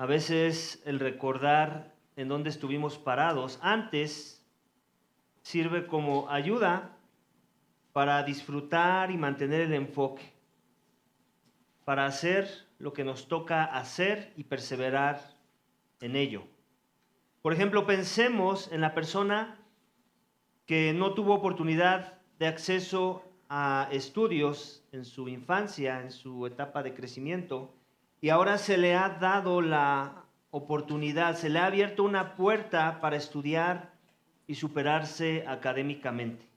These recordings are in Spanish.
A veces el recordar en dónde estuvimos parados antes sirve como ayuda para disfrutar y mantener el enfoque, para hacer lo que nos toca hacer y perseverar en ello. Por ejemplo, pensemos en la persona que no tuvo oportunidad de acceso a estudios en su infancia, en su etapa de crecimiento, y ahora se le ha dado la oportunidad, se le ha abierto una puerta para estudiar y superarse académicamente,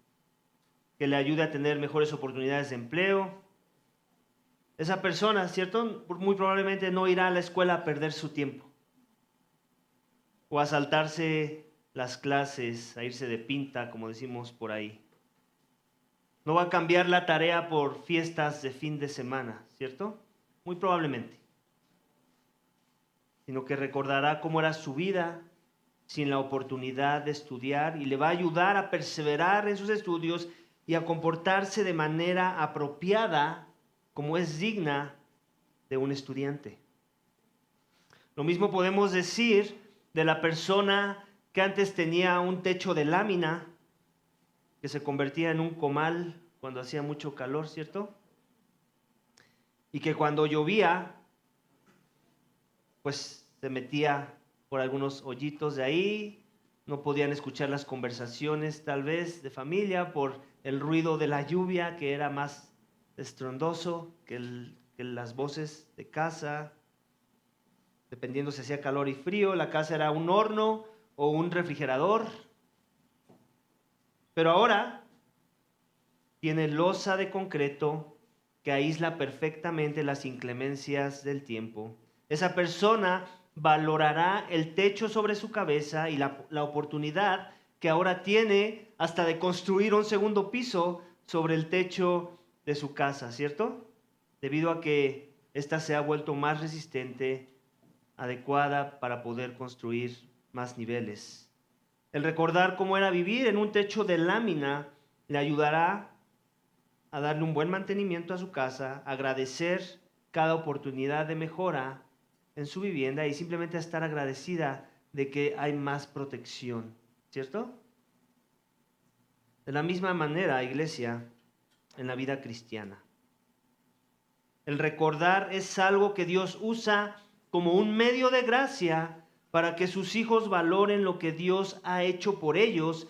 que le ayude a tener mejores oportunidades de empleo. Esa persona, ¿cierto? Muy probablemente no irá a la escuela a perder su tiempo o a saltarse las clases, a irse de pinta, como decimos por ahí. No va a cambiar la tarea por fiestas de fin de semana, ¿cierto? Muy probablemente. Sino que recordará cómo era su vida sin la oportunidad de estudiar y le va a ayudar a perseverar en sus estudios y a comportarse de manera apropiada como es digna de un estudiante. Lo mismo podemos decir de la persona que antes tenía un techo de lámina, que se convertía en un comal cuando hacía mucho calor, ¿cierto? Y que cuando llovía, pues se metía por algunos hoyitos de ahí, no podían escuchar las conversaciones tal vez de familia por el ruido de la lluvia que era más estruendoso que las voces de casa. Dependiendo si hacía calor y frío, la casa era un horno o un refrigerador. Pero ahora tiene losa de concreto que aísla perfectamente las inclemencias del tiempo. Esa persona valorará el techo sobre su cabeza y la oportunidad que ahora tiene hasta de construir un segundo piso sobre el techo de su casa, ¿cierto? Debido a que ésta se ha vuelto más resistente, adecuada para poder construir más niveles. El recordar cómo era vivir en un techo de lámina le ayudará a darle un buen mantenimiento a su casa, agradecer cada oportunidad de mejora en su vivienda y simplemente a estar agradecida de que hay más protección, ¿cierto? De la misma manera, iglesia, en la vida cristiana. El recordar es algo que Dios usa como un medio de gracia para que sus hijos valoren lo que Dios ha hecho por ellos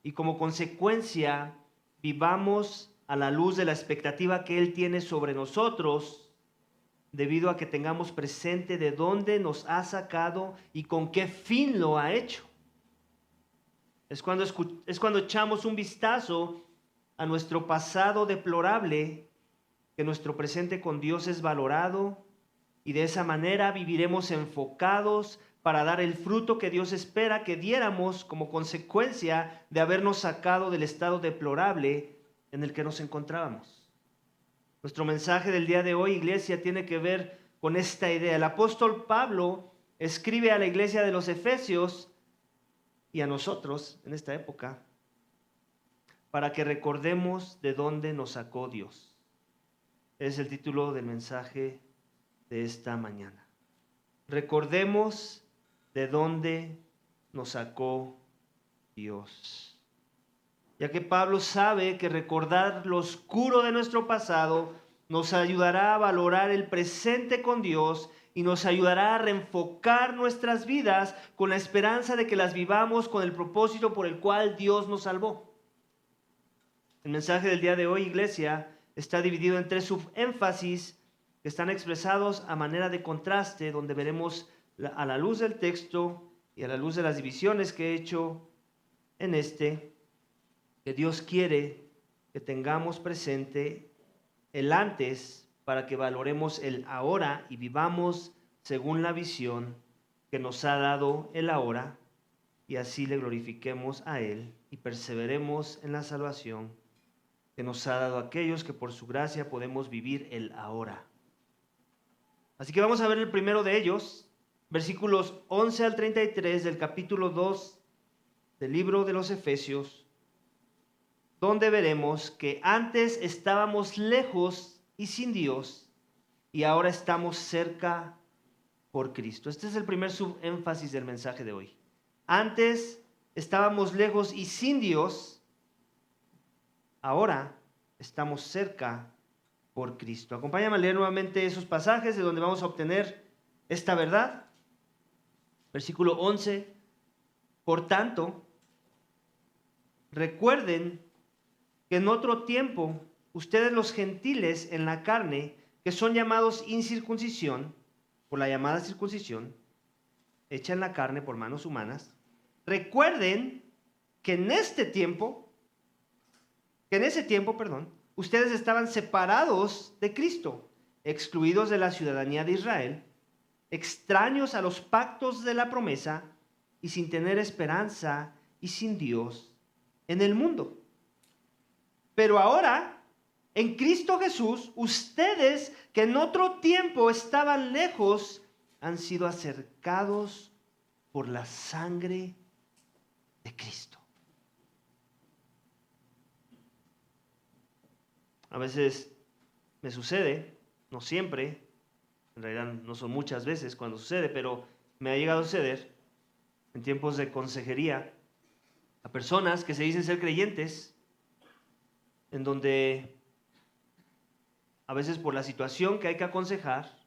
y como consecuencia vivamos a la luz de la expectativa que Él tiene sobre nosotros, debido a que tengamos presente de dónde nos ha sacado y con qué fin lo ha hecho. Es cuando echamos un vistazo a nuestro pasado deplorable, que nuestro presente con Dios es valorado y de esa manera viviremos enfocados para dar el fruto que Dios espera que diéramos como consecuencia de habernos sacado del estado deplorable en el que nos encontrábamos. Nuestro mensaje del día de hoy, iglesia, tiene que ver con esta idea. El apóstol Pablo escribe a la iglesia de los Efesios y a nosotros en esta época para que recordemos de dónde nos sacó Dios. Es el título del mensaje de esta mañana. Recordemos de dónde nos sacó Dios. Ya que Pablo sabe que recordar lo oscuro de nuestro pasado nos ayudará a valorar el presente con Dios y nos ayudará a reenfocar nuestras vidas con la esperanza de que las vivamos con el propósito por el cual Dios nos salvó. El mensaje del día de hoy, iglesia, está dividido en 3 subénfasis que están expresados a manera de contraste, donde veremos a la luz del texto y a la luz de las divisiones que he hecho en que Dios quiere que tengamos presente el antes para que valoremos el ahora y vivamos según la visión que nos ha dado el ahora y así le glorifiquemos a Él y perseveremos en la salvación que nos ha dado a aquellos que por su gracia podemos vivir el ahora. Así que vamos a ver el primero de ellos, versículos 11 al 33 del capítulo 2 del libro de los Efesios, donde veremos que antes estábamos lejos y sin Dios y ahora estamos cerca por Cristo. Este es el primer subénfasis del mensaje de hoy. Antes estábamos lejos y sin Dios, ahora estamos cerca por Cristo. Acompáñame a leer nuevamente esos pasajes de donde vamos a obtener esta verdad. Versículo 11. Por tanto, recuerden que en otro tiempo ustedes los gentiles en la carne, que son llamados incircuncisión, por la llamada circuncisión, hecha en la carne por manos humanas, recuerden que en ese tiempo, ustedes estaban separados de Cristo, excluidos de la ciudadanía de Israel, extraños a los pactos de la promesa y sin tener esperanza y sin Dios en el mundo. Pero ahora, en Cristo Jesús, ustedes que en otro tiempo estaban lejos, han sido acercados por la sangre de Cristo. A veces me sucede, no siempre, en realidad no son muchas veces cuando sucede, pero me ha llegado a suceder en tiempos de consejería a personas que se dicen ser creyentes, en donde a veces por la situación que hay que aconsejar,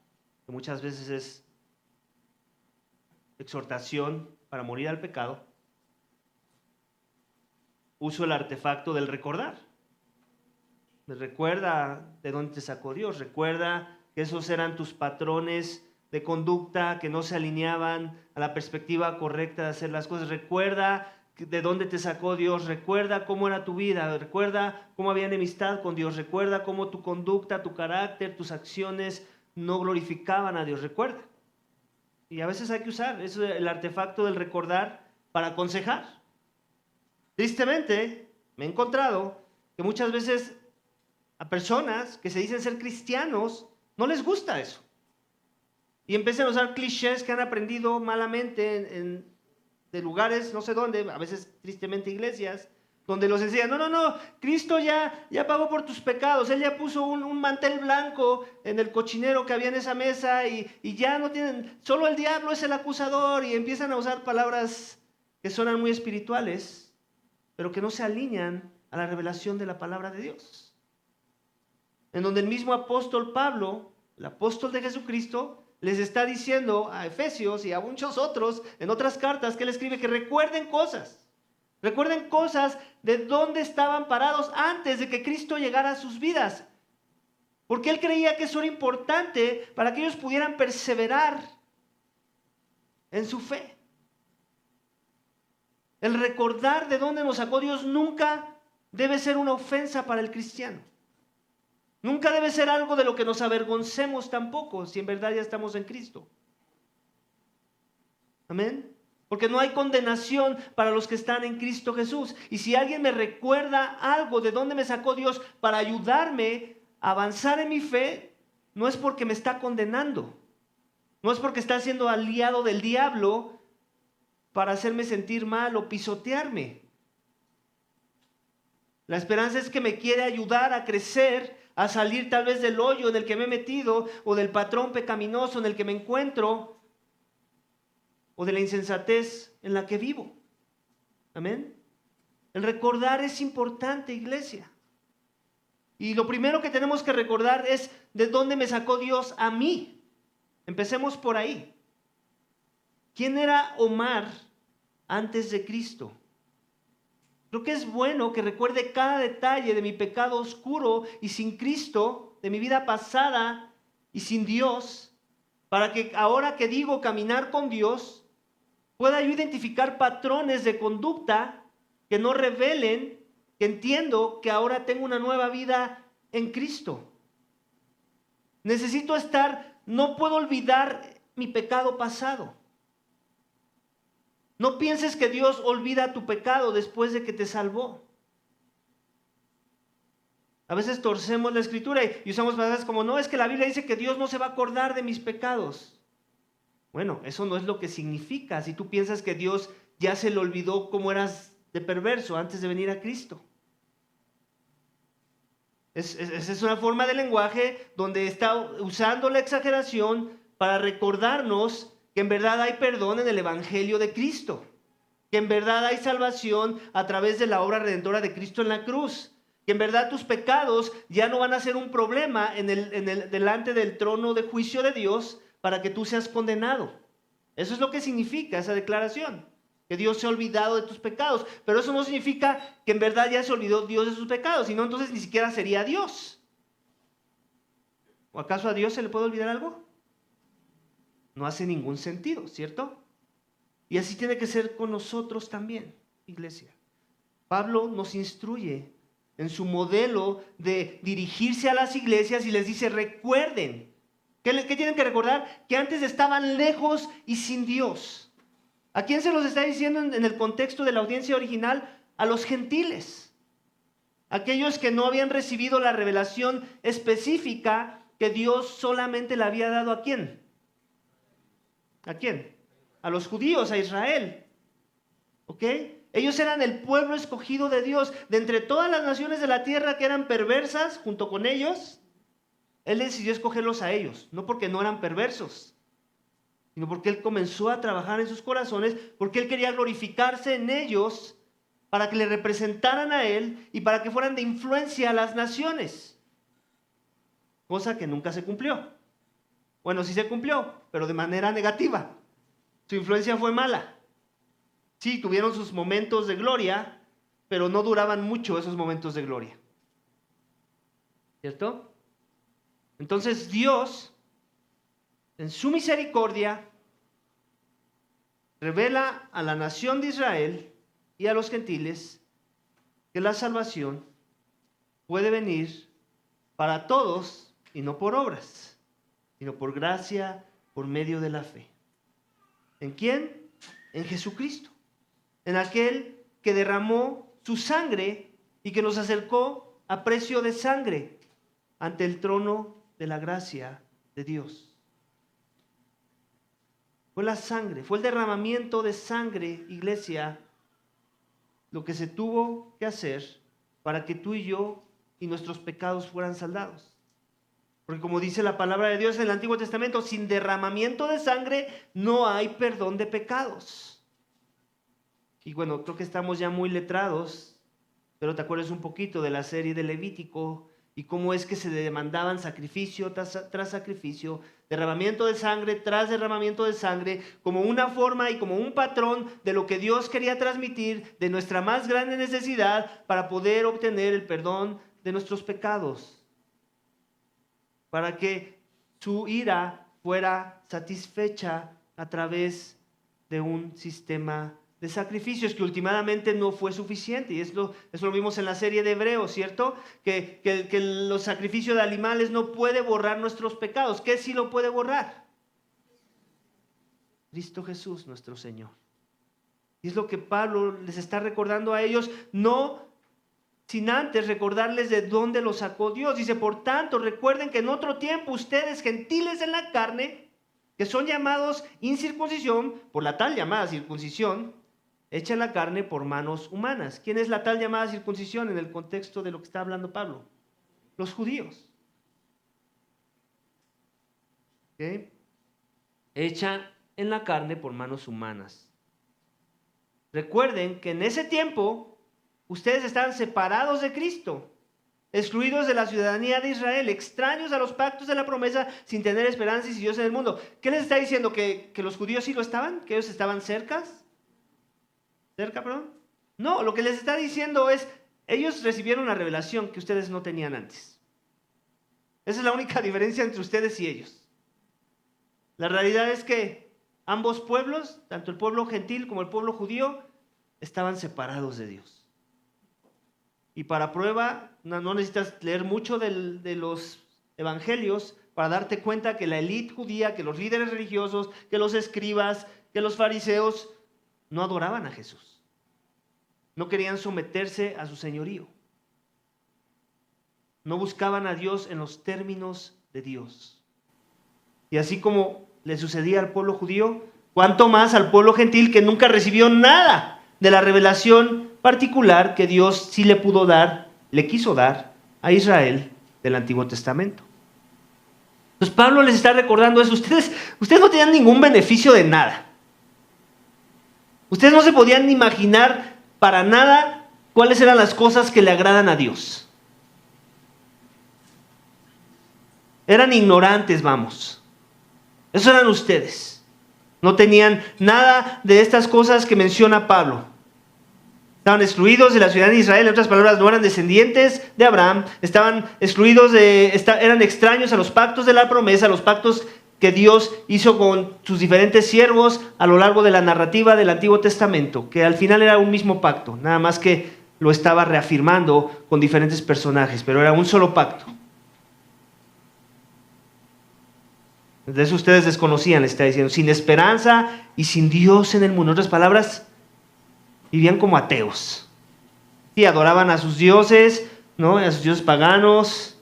que muchas veces es exhortación para morir al pecado, uso el artefacto del recordar. Recuerda de dónde te sacó Dios, recuerda que esos eran tus patrones de conducta que no se alineaban a la perspectiva correcta de hacer las cosas. Recuerda de dónde te sacó Dios, recuerda cómo era tu vida, recuerda cómo había enemistad con Dios, recuerda cómo tu conducta, tu carácter, tus acciones no glorificaban a Dios, recuerda. Y a veces hay que usar eso, el artefacto del recordar para aconsejar. Tristemente, me he encontrado que muchas veces a personas que se dicen ser cristianos no les gusta eso. Y empiezan a usar clichés que han aprendido malamente de lugares, no sé dónde, a veces tristemente iglesias, donde los enseñan, no, Cristo ya pagó por tus pecados, Él ya puso un mantel blanco en el cochinero que había en esa mesa y ya no tienen, solo el diablo es el acusador, y empiezan a usar palabras que suenan muy espirituales, pero que no se alinean a la revelación de la palabra de Dios. En donde el mismo apóstol Pablo, el apóstol de Jesucristo, les está diciendo a Efesios y a muchos otros en otras cartas que él escribe que recuerden cosas de dónde estaban parados antes de que Cristo llegara a sus vidas. Porque él creía que eso era importante para que ellos pudieran perseverar en su fe. El recordar de dónde nos sacó Dios nunca debe ser una ofensa para el cristiano. Nunca debe ser algo de lo que nos avergoncemos tampoco, si en verdad ya estamos en Cristo. Amén. Porque no hay condenación para los que están en Cristo Jesús. Y si alguien me recuerda algo de dónde me sacó Dios para ayudarme a avanzar en mi fe, no es porque me está condenando. No es porque está siendo aliado del diablo para hacerme sentir mal o pisotearme. La esperanza es que me quiere ayudar a crecer, a salir tal vez del hoyo en el que me he metido, o del patrón pecaminoso en el que me encuentro, o de la insensatez en la que vivo. Amén. El recordar es importante, iglesia. Y lo primero que tenemos que recordar es de dónde me sacó Dios a mí. Empecemos por ahí. ¿Quién era Omar antes de Cristo? Creo que es bueno que recuerde cada detalle de mi pecado oscuro y sin Cristo, de mi vida pasada y sin Dios, para que ahora que digo caminar con Dios, pueda yo identificar patrones de conducta que no revelen que entiendo que ahora tengo una nueva vida en Cristo. No puedo olvidar mi pecado pasado. No pienses que Dios olvida tu pecado después de que te salvó. A veces torcemos la escritura y usamos palabras como, no, es que la Biblia dice que Dios no se va a acordar de mis pecados. Bueno, eso no es lo que significa si tú piensas que Dios ya se le olvidó cómo eras de perverso antes de venir a Cristo. Esa es una forma de lenguaje donde está usando la exageración para recordarnos que en verdad hay perdón en el Evangelio de Cristo, que en verdad hay salvación a través de la obra redentora de Cristo en la cruz, que en verdad tus pecados ya no van a ser un problema delante del trono de juicio de Dios para que tú seas condenado. Eso es lo que significa esa declaración, que Dios se ha olvidado de tus pecados, pero eso no significa que en verdad ya se olvidó Dios de sus pecados, sino entonces ni siquiera sería Dios. ¿O acaso a Dios se le puede olvidar algo? No hace ningún sentido, ¿cierto? Y así tiene que ser con nosotros también, iglesia. Pablo nos instruye en su modelo de dirigirse a las iglesias y les dice, recuerden. ¿Qué tienen que recordar? Que antes estaban lejos y sin Dios. ¿A quién se los está diciendo en el contexto de la audiencia original? A los gentiles. Aquellos que no habían recibido la revelación específica que Dios solamente le había dado ¿a quién? ¿A quién? A los judíos, a Israel. ¿Ok? Ellos eran el pueblo escogido de Dios. De entre todas las naciones de la tierra que eran perversas, junto con ellos, Él decidió escogerlos a ellos. No porque no eran perversos, sino porque Él comenzó a trabajar en sus corazones, porque Él quería glorificarse en ellos para que le representaran a Él y para que fueran de influencia a las naciones. Cosa que nunca se cumplió. Bueno, sí se cumplió, pero de manera negativa. Su influencia fue mala. Sí, tuvieron sus momentos de gloria, pero no duraban mucho esos momentos de gloria. ¿Cierto? Entonces Dios, en su misericordia, revela a la nación de Israel y a los gentiles que la salvación puede venir para todos y no por obras, sino por gracia, por medio de la fe. ¿En quién? En Jesucristo. En aquel que derramó su sangre y que nos acercó a precio de sangre ante el trono de la gracia de Dios. Fue la sangre, fue el derramamiento de sangre, iglesia, lo que se tuvo que hacer para que tú y yo y nuestros pecados fueran saldados. Porque como dice la palabra de Dios en el Antiguo Testamento, sin derramamiento de sangre no hay perdón de pecados. Y bueno, creo que estamos ya muy letrados, pero te acuerdas un poquito de la serie de Levítico y cómo es que se demandaban sacrificio tras sacrificio, derramamiento de sangre tras derramamiento de sangre, como una forma y como un patrón de lo que Dios quería transmitir de nuestra más grande necesidad para poder obtener el perdón de nuestros pecados, para que su ira fuera satisfecha a través de un sistema de sacrificios que últimamente no fue suficiente. Y eso lo vimos en la serie de Hebreos, ¿cierto? Que los sacrificios de animales no puede borrar nuestros pecados. ¿Qué sí lo puede borrar? Cristo Jesús, nuestro Señor. Y es lo que Pablo les está recordando a ellos, no sin antes recordarles de dónde los sacó Dios. Dice, por tanto, recuerden que en otro tiempo ustedes, gentiles en la carne, que son llamados incircuncisión, por la tal llamada circuncisión, hecha en la carne por manos humanas. ¿Quién es la tal llamada circuncisión en el contexto de lo que está hablando Pablo? Los judíos. ¿Okay? Hecha en la carne por manos humanas. Recuerden que en ese tiempo ustedes estaban separados de Cristo, excluidos de la ciudadanía de Israel, extraños a los pactos de la promesa, sin tener esperanza y sin Dios en el mundo. ¿Qué les está diciendo? ¿Que los judíos sí lo estaban? ¿Que ellos estaban cerca? No, lo que les está diciendo es, ellos recibieron una revelación que ustedes no tenían antes. Esa es la única diferencia entre ustedes y ellos. La realidad es que ambos pueblos, tanto el pueblo gentil como el pueblo judío, estaban separados de Dios. Y para prueba, no necesitas leer mucho de los evangelios para darte cuenta que la élite judía, que los líderes religiosos, que los escribas, que los fariseos no adoraban a Jesús. No querían someterse a su señorío. No buscaban a Dios en los términos de Dios. Y así como le sucedía al pueblo judío, cuánto más al pueblo gentil que nunca recibió nada de la revelación particular que Dios sí le pudo dar, le quiso dar a Israel del Antiguo Testamento. Entonces Pablo les está recordando eso. Ustedes no tenían ningún beneficio de nada. Ustedes no se podían imaginar para nada cuáles eran las cosas que le agradan a Dios. Eran ignorantes, vamos. Eso eran ustedes. No tenían nada de estas cosas que menciona Pablo. Estaban excluidos de la ciudadanía de Israel, en otras palabras, no eran descendientes de Abraham, estaban excluidos eran extraños a los pactos de la promesa, a los pactos que Dios hizo con sus diferentes siervos a lo largo de la narrativa del Antiguo Testamento, que al final era un mismo pacto, nada más que lo estaba reafirmando con diferentes personajes, pero era un solo pacto. De eso ustedes desconocían, le está diciendo, sin esperanza y sin Dios en el mundo. En otras palabras, vivían como ateos. Sí, adoraban a sus dioses, ¿no? A sus dioses paganos,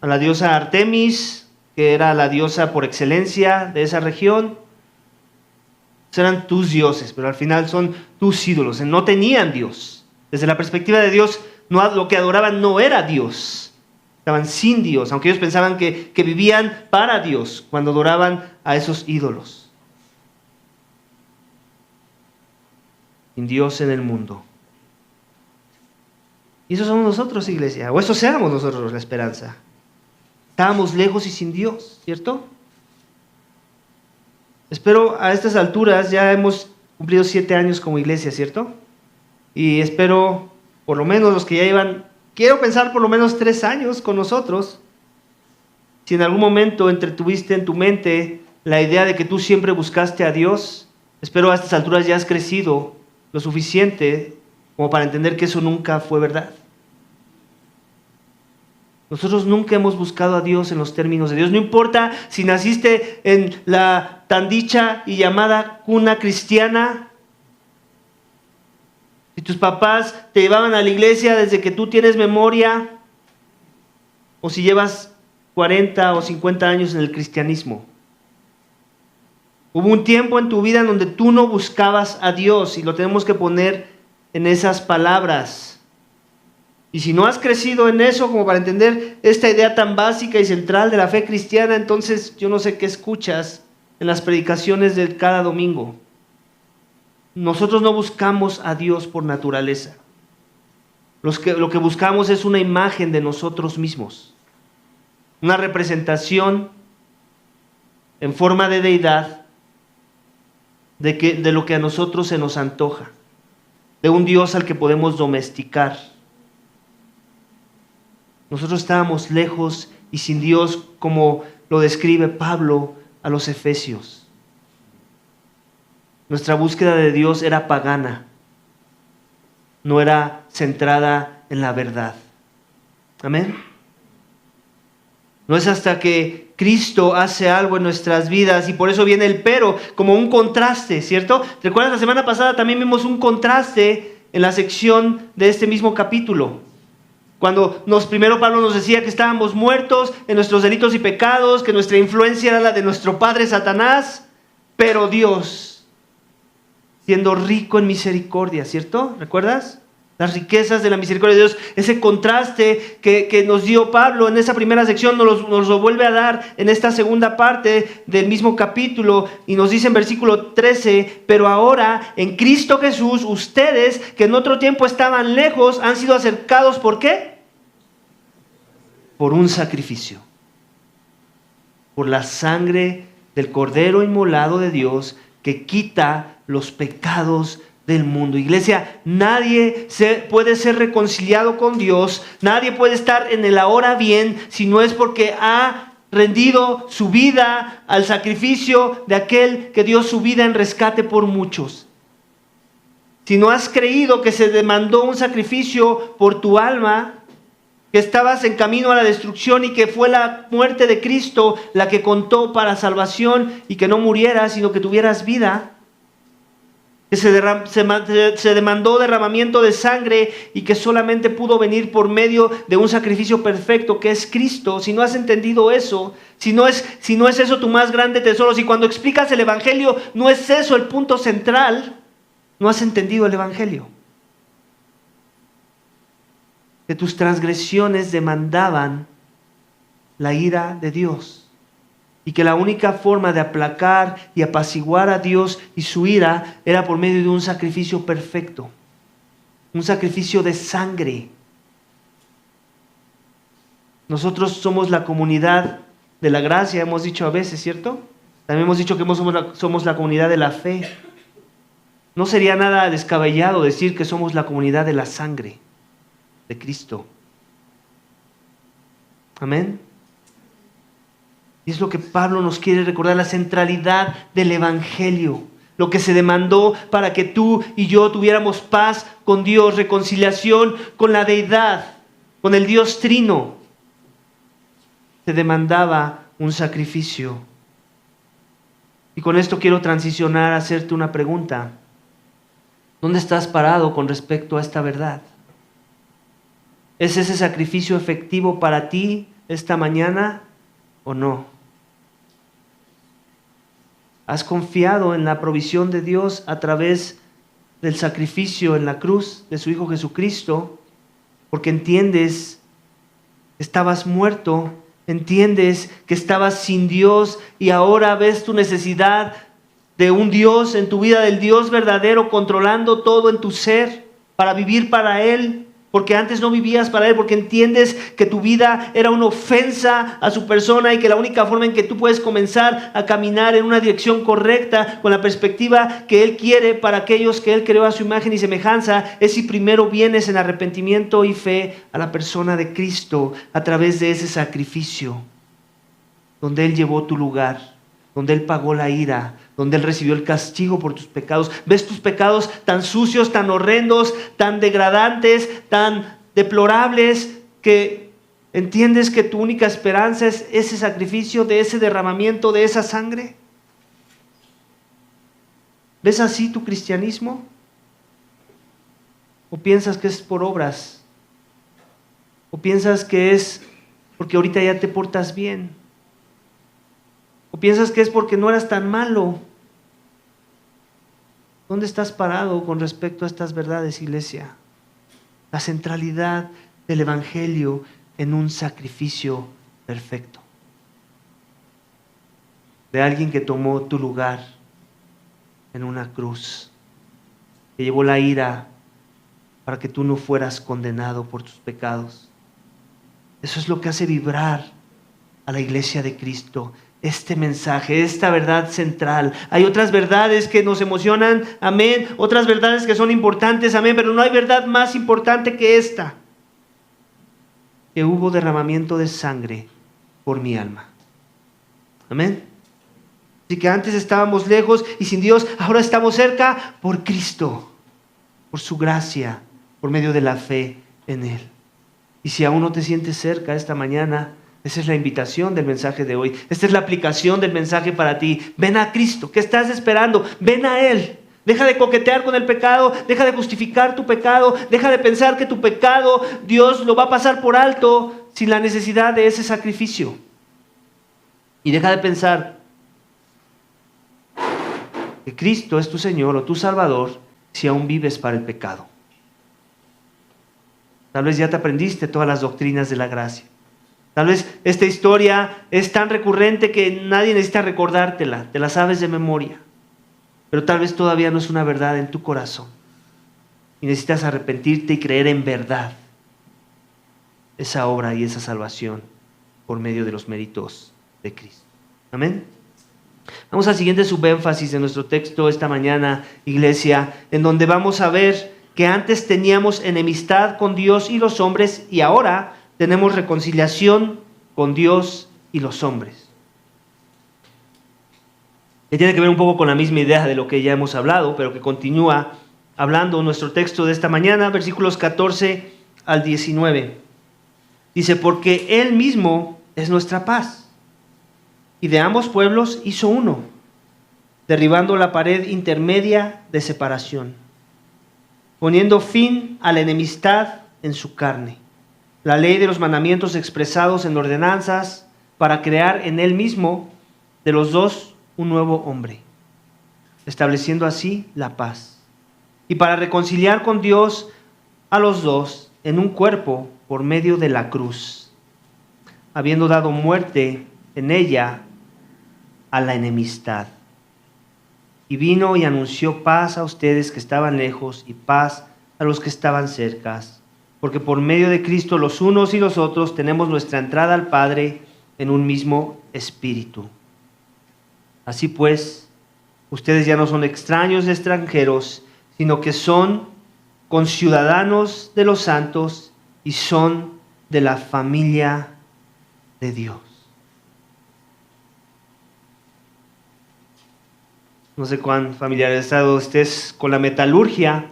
a la diosa Artemis, que era la diosa por excelencia de esa región. Eran tus dioses, pero al final son tus ídolos. No tenían Dios. Desde la perspectiva de Dios, lo que adoraban no era Dios. Estaban sin Dios, aunque ellos pensaban que vivían para Dios cuando adoraban a esos ídolos. Sin Dios en el mundo. Y eso somos nosotros, iglesia, o eso seamos nosotros, la esperanza. Estábamos lejos y sin Dios, ¿cierto? Espero a estas alturas ya hemos cumplido 7 años como iglesia, ¿cierto? Y espero, por lo menos los que ya llevan, quiero pensar por lo menos 3 años con nosotros. Si en algún momento entretuviste en tu mente la idea de que tú siempre buscaste a Dios, espero a estas alturas ya has crecido lo suficiente como para entender que eso nunca fue verdad. Nosotros nunca hemos buscado a Dios en los términos de Dios. No importa si naciste en la tan dicha y llamada cuna cristiana, si tus papás te llevaban a la iglesia desde que tú tienes memoria, o si llevas 40 o 50 años en el cristianismo. Hubo un tiempo en tu vida en donde tú no buscabas a Dios, y lo tenemos que poner en esas palabras. Y si no has crecido en eso como para entender esta idea tan básica y central de la fe cristiana, entonces yo no sé qué escuchas en las predicaciones de cada domingo. Nosotros no buscamos a Dios por naturaleza. Lo que buscamos es una imagen de nosotros mismos, una representación en forma de deidad de lo que a nosotros se nos antoja, de un Dios al que podemos domesticar. Nosotros estábamos lejos y sin Dios, como lo describe Pablo a los Efesios. Nuestra búsqueda de Dios era pagana, no era centrada en la verdad. Amén. No es hasta que Cristo hace algo en nuestras vidas, y por eso viene el pero, como un contraste, ¿cierto? ¿Recuerdas? La semana pasada también vimos un contraste en la sección de este mismo capítulo. Cuando primero Pablo nos decía que estábamos muertos en nuestros delitos y pecados, que nuestra influencia era la de nuestro padre Satanás, pero Dios, siendo rico en misericordia, ¿cierto? ¿Recuerdas? Las riquezas de la misericordia de Dios, ese contraste que nos dio Pablo en esa primera sección, nos lo vuelve a dar en esta segunda parte del mismo capítulo, y nos dice en versículo 13, pero ahora en Cristo Jesús, ustedes que en otro tiempo estaban lejos, han sido acercados, ¿por qué? Por un sacrificio, por la sangre del Cordero inmolado de Dios, que quita los pecados del mundo. Iglesia, nadie puede ser reconciliado con Dios, nadie puede estar en el ahora bien si no es porque ha rendido su vida al sacrificio de aquel que dio su vida en rescate por muchos. Si no has creído que se demandó un sacrificio por tu alma, que estabas en camino a la destrucción y que fue la muerte de Cristo la que contó para salvación, y que no murieras sino que tuvieras vida, que se demandó derramamiento de sangre y que solamente pudo venir por medio de un sacrificio perfecto que es Cristo. Si no has entendido eso, si no es eso tu más grande tesoro, si cuando explicas el Evangelio no es eso el punto central, no has entendido el Evangelio. Que tus transgresiones demandaban la ira de Dios. Y que la única forma de aplacar y apaciguar a Dios y su ira era por medio de un sacrificio perfecto. Un sacrificio de sangre. Nosotros somos la comunidad de la gracia, hemos dicho a veces, ¿cierto? También hemos dicho que somos la comunidad de la fe. No sería nada descabellado decir que somos la comunidad de la sangre de Cristo. Amén. Y es lo que Pablo nos quiere recordar, la centralidad del Evangelio. Lo que se demandó para que tú y yo tuviéramos paz con Dios, reconciliación con la deidad, con el Dios Trino. Se demandaba un sacrificio. Y con esto quiero transicionar a hacerte una pregunta. ¿Dónde estás parado con respecto a esta verdad? ¿Es ese sacrificio efectivo para ti esta mañana o no? ¿Has confiado en la provisión de Dios a través del sacrificio en la cruz de su Hijo Jesucristo? Porque entiendes que estabas muerto, entiendes que estabas sin Dios y ahora ves tu necesidad de un Dios en tu vida, del Dios verdadero, controlando todo en tu ser para vivir para Él. Porque antes no vivías para Él, porque entiendes que tu vida era una ofensa a su persona y que la única forma en que tú puedes comenzar a caminar en una dirección correcta con la perspectiva que Él quiere para aquellos que Él creó a su imagen y semejanza es si primero vienes en arrepentimiento y fe a la persona de Cristo a través de ese sacrificio donde Él llevó tu lugar, donde Él pagó la ira, donde Él recibió el castigo por tus pecados. ¿Ves tus pecados tan sucios, tan horrendos, tan degradantes, tan deplorables, que entiendes que tu única esperanza es ese sacrificio, de ese derramamiento, de esa sangre? ¿Ves así tu cristianismo? ¿O piensas que es por obras? ¿O piensas que es porque ahorita ya te portas bien? ¿O piensas que es porque no eras tan malo? ¿Dónde estás parado con respecto a estas verdades, iglesia? La centralidad del Evangelio en un sacrificio perfecto. De alguien que tomó tu lugar en una cruz, que llevó la ira para que tú no fueras condenado por tus pecados. Eso es lo que hace vibrar a la iglesia de Cristo. Este mensaje, esta verdad central. Hay otras verdades que nos emocionan, amén. Otras verdades que son importantes, amén. Pero no hay verdad más importante que esta. Que hubo derramamiento de sangre por mi alma. Amén. Así que antes estábamos lejos y sin Dios, ahora estamos cerca por Cristo. Por su gracia, por medio de la fe en Él. Y si aún no te sientes cerca esta mañana, esa es la invitación del mensaje de hoy. Esta es la aplicación del mensaje para ti. Ven a Cristo. ¿Qué estás esperando? Ven a Él. Deja de coquetear con el pecado. Deja de justificar tu pecado. Deja de pensar que tu pecado Dios lo va a pasar por alto sin la necesidad de ese sacrificio. Y deja de pensar que Cristo es tu Señor o tu Salvador si aún vives para el pecado. Tal vez ya te aprendiste todas las doctrinas de la gracia. Tal vez esta historia es tan recurrente que nadie necesita recordártela, te la sabes de memoria. Pero tal vez todavía no es una verdad en tu corazón. Y necesitas arrepentirte y creer en verdad esa obra y esa salvación por medio de los méritos de Cristo. Amén. Vamos al siguiente subénfasis de nuestro texto esta mañana, iglesia, en donde vamos a ver que antes teníamos enemistad con Dios y los hombres y ahora tenemos reconciliación con Dios y los hombres. Que tiene que ver un poco con la misma idea de lo que ya hemos hablado, pero que continúa hablando nuestro texto de esta mañana, versículos 14 al 19. Dice, porque Él mismo es nuestra paz, y de ambos pueblos hizo uno, derribando la pared intermedia de separación, poniendo fin a la enemistad en su carne. La ley de los mandamientos expresados en ordenanzas para crear en Él mismo de los dos un nuevo hombre, estableciendo así la paz. Y para reconciliar con Dios a los dos en un cuerpo por medio de la cruz, habiendo dado muerte en ella a la enemistad. Y vino y anunció paz a ustedes que estaban lejos y paz a los que estaban cerca, porque por medio de Cristo los unos y los otros tenemos nuestra entrada al Padre en un mismo espíritu. Así pues, ustedes ya no son extraños y extranjeros, sino que son conciudadanos de los santos y son de la familia de Dios. No sé cuán familiarizado estés con la metalurgia,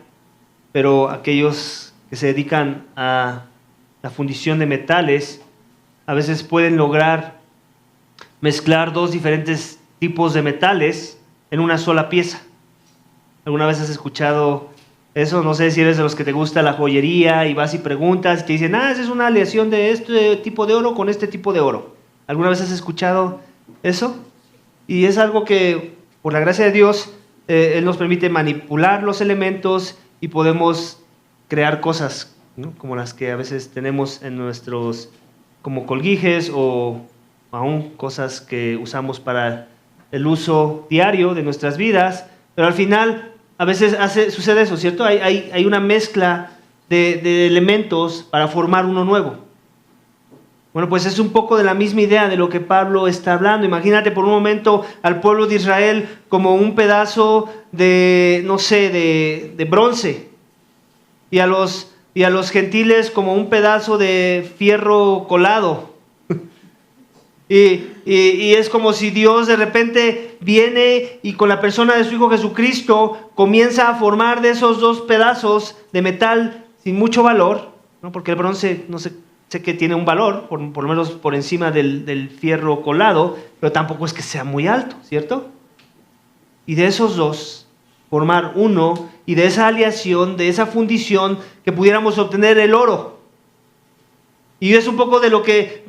pero aquellos que se dedican a la fundición de metales a veces pueden lograr mezclar dos diferentes tipos de metales en una sola pieza. ¿Alguna vez has escuchado eso? No sé si eres de los que te gusta la joyería y vas y preguntas y te dicen, esa es una aleación de este tipo de oro con este tipo de oro. ¿Alguna vez has escuchado eso? Y es algo que, por la gracia de Dios, Él nos permite manipular los elementos y podemos crear cosas, ¿no? Como las que a veces tenemos en nuestros, como colguijes o aún cosas que usamos para el uso diario de nuestras vidas, pero al final a veces sucede eso, ¿cierto? Hay una mezcla de elementos para formar uno nuevo. Bueno, pues es un poco de la misma idea de lo que Pablo está hablando. Imagínate por un momento al pueblo de Israel como un pedazo de, no sé, de bronce, y a los gentiles como un pedazo de fierro colado. Y es como si Dios de repente viene y con la persona de su Hijo Jesucristo comienza a formar de esos dos pedazos de metal sin mucho valor, ¿no? Porque el bronce, no sé que tiene un valor, por lo menos por encima del fierro colado, pero tampoco es que sea muy alto, ¿cierto? Y de esos dos, formar uno, y de esa aleación, de esa fundición, que pudiéramos obtener el oro. Y es un poco de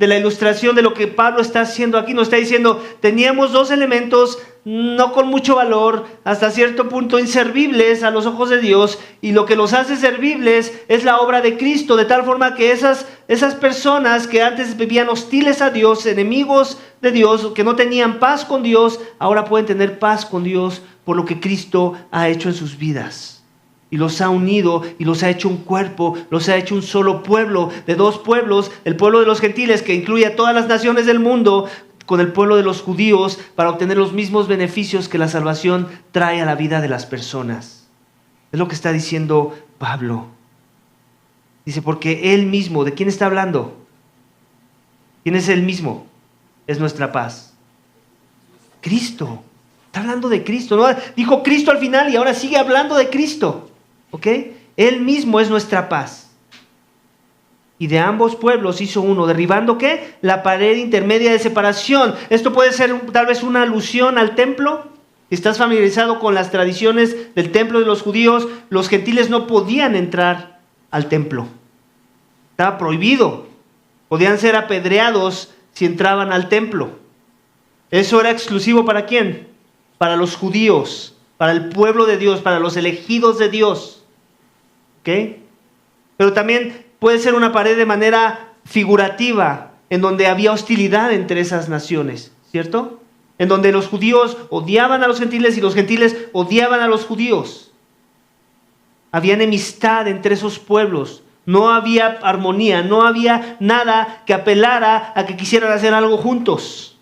la ilustración de lo que Pablo está haciendo aquí. Nos está diciendo, teníamos dos elementos no con mucho valor, hasta cierto punto inservibles a los ojos de Dios, y lo que los hace servibles es la obra de Cristo, de tal forma que esas personas que antes vivían hostiles a Dios, enemigos de Dios, que no tenían paz con Dios, ahora pueden tener paz con Dios por lo que Cristo ha hecho en sus vidas. Y los ha unido y los ha hecho un cuerpo, los ha hecho un solo pueblo, de dos pueblos, el pueblo de los gentiles que incluye a todas las naciones del mundo, con el pueblo de los judíos, para obtener los mismos beneficios que la salvación trae a la vida de las personas. Es lo que está diciendo Pablo. Dice, porque Él mismo, ¿de quién está hablando? ¿Quién es Él mismo? Es nuestra paz. Cristo. Está hablando de Cristo, ¿no? Dijo Cristo al final y ahora sigue hablando de Cristo. ¿Ok? Él mismo es nuestra paz. Y de ambos pueblos hizo uno, derribando ¿qué? La pared intermedia de separación. Esto puede ser tal vez una alusión al templo. Si estás familiarizado con las tradiciones del templo de los judíos, los gentiles no podían entrar al templo. Estaba prohibido. Podían ser apedreados si entraban al templo. Eso era exclusivo ¿para quién? Para los judíos, para el pueblo de Dios, para los elegidos de Dios. ¿Ok? Pero también puede ser una pared de manera figurativa, en donde había hostilidad entre esas naciones, ¿cierto? En donde los judíos odiaban a los gentiles y los gentiles odiaban a los judíos. Había enemistad entre esos pueblos. No había armonía, no había nada que apelara a que quisieran hacer algo juntos.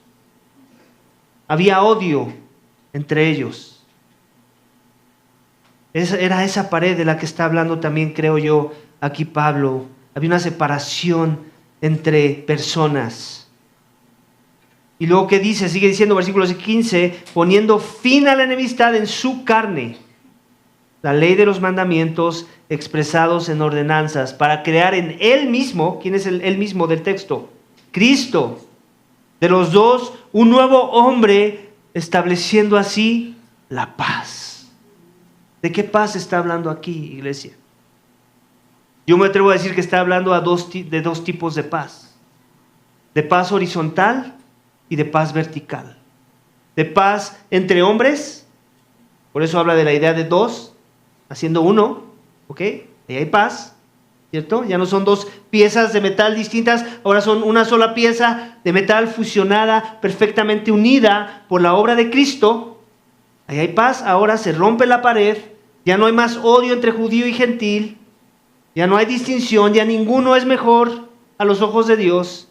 Había odio entre ellos. Era esa pared de la que está hablando también, creo yo, aquí Pablo. Había una separación entre personas. Y luego, ¿qué dice? Sigue diciendo, versículo 15, poniendo fin a la enemistad en su carne, la ley de los mandamientos expresados en ordenanzas, para crear en Él mismo, ¿quién es el mismo del texto? Cristo, de los dos, un nuevo hombre, estableciendo así la paz. ¿De qué paz está hablando aquí, iglesia? Yo me atrevo a decir que está hablando de dos tipos de paz. De paz horizontal y de paz vertical. De paz entre hombres, por eso habla de la idea de dos, haciendo uno, ¿ok? Ahí hay paz. ¿cierto? Ya no son dos piezas de metal distintas, ahora son una sola pieza de metal fusionada, perfectamente unida por la obra de Cristo. Ahí hay paz, ahora se rompe la pared, ya no hay más odio entre judío y gentil, ya no hay distinción, ya ninguno es mejor a los ojos de Dios.